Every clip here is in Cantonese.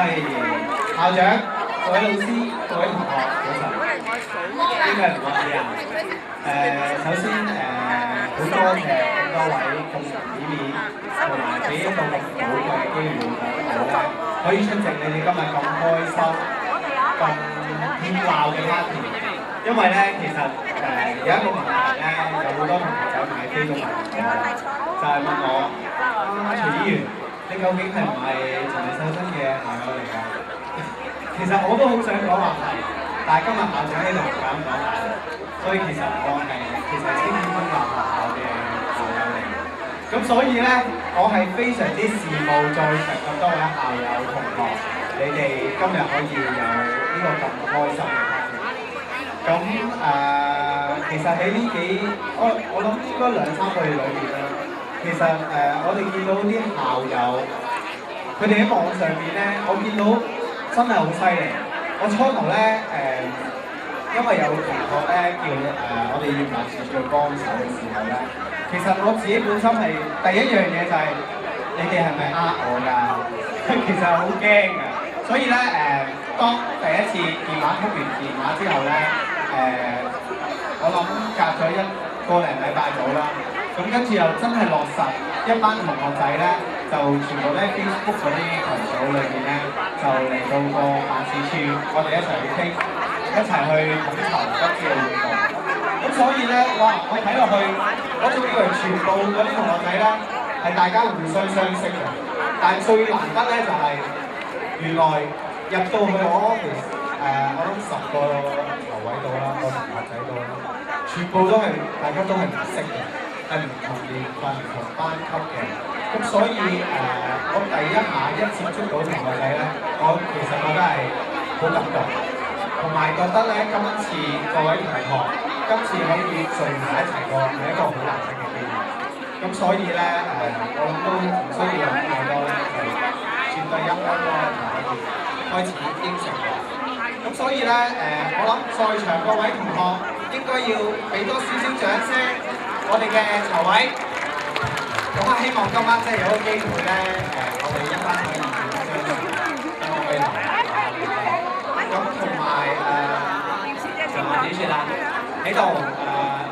係校長、各位老師、各位同學，早晨。呢個係唔該啊。首先好多謝咁多位咁體面同埋俾一個咁寶貴嘅機會我咧，可以出席你哋今日咁開心、咁熱鬧嘅 party。因為咧，其實有一個問題咧，有好多同學仔買飛都買唔到，就係問我徐議員，你究竟係唔係陳黎秀珍嘅校友嚟㗎？其實我都好想講話係，但係今日校長喺度唔敢講大，所以其實我係青年中學校嘅校友嚟。咁所以咧，我係非常之羨慕在場咁多位校友同學，你哋今日可以有呢個咁開心嘅 party。咁其實喺呢我諗應該2-3個月裏邊啦，其實我哋見到啲校友，佢哋喺網上邊咧，我見到真係好犀利。我初頭咧因為有同學咧叫我哋要辦事處幫手嘅時候咧，其實我自己本身係第一樣嘢就係、你哋係咪我㗎？其實好驚㗎，所以咧當第一次電話通完電話之後咧，我諗隔咗1個零禮拜到啦，咁跟住又真係落實一班同學仔咧，就全部咧 Facebook 嗰啲群組裏邊咧，就嚟到個辦事處，我哋一齊去傾，一齊去統籌今次嘅活動。咁所以咧，哇！我睇落去，我仲以為全部嗰啲同學仔咧係大家互相相識嘅，但係最難得咧就係、原來入到去我 office，我諗10個頭位度啦，個同學仔度啦，全部都係大家都係唔識嘅，係唔同年份、唔同班級嘅。咁所以我第一下一接觸到同學仔咧，我其實覺得係好感動，同埋覺得咧今次各位同學今次可以聚埋一齊過係一個好難得嘅機會。咁所以咧我諗都唔需要諗太多咧，就絕對一開波就可以開始應承嘅。咁所以咧我諗在場各位同學應該要俾多少少掌聲，我哋嘅籌委。咁啊，希望今晚即係有個機會咧，我哋一班可以互相相處，等我可以留下。咁同埋點算啊？喺度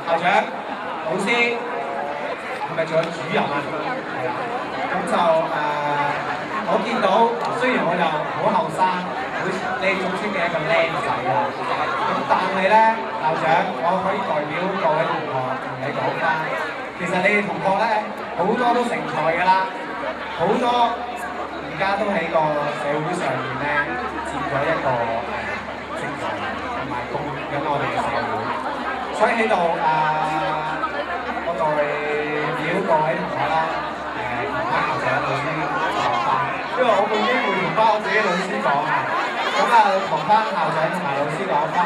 校長、老師，係咪仲有主任啊？係啦。咁就我見到雖然我就好後生，好似你總稱嘅一個靚仔啦。咁但係咧，校長，我可以代表各位同學同你講翻，其實你哋同學咧好多都成才㗎啦，好多而家都喺個社會上面咧佔咗一個職位，同埋貢獻緊我哋嘅社會。所以喺度我代表各位同學啦，同翻校長老師講翻，因為我冇機會同翻我自己老師講啊。咁同翻校長同埋老師講翻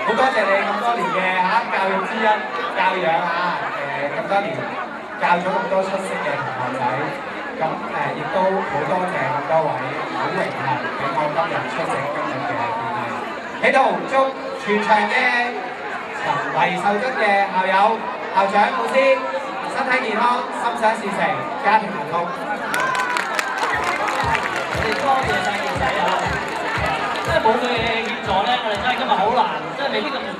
好多謝你咁多年嘅教育之恩、教養咁多年教咗咁多出色嘅同學仔，咁亦都好多謝咁多位好榮幸俾我今日出席今日嘅典禮。喺度祝全場嘅陳黎秀珍嘅校友、校長、老師身體健康、心想事成、家庭幸福。我哋多謝晒傑仔啊！真係冇佢嘅協助咧，我哋真係今日好難，真係未必咁容易。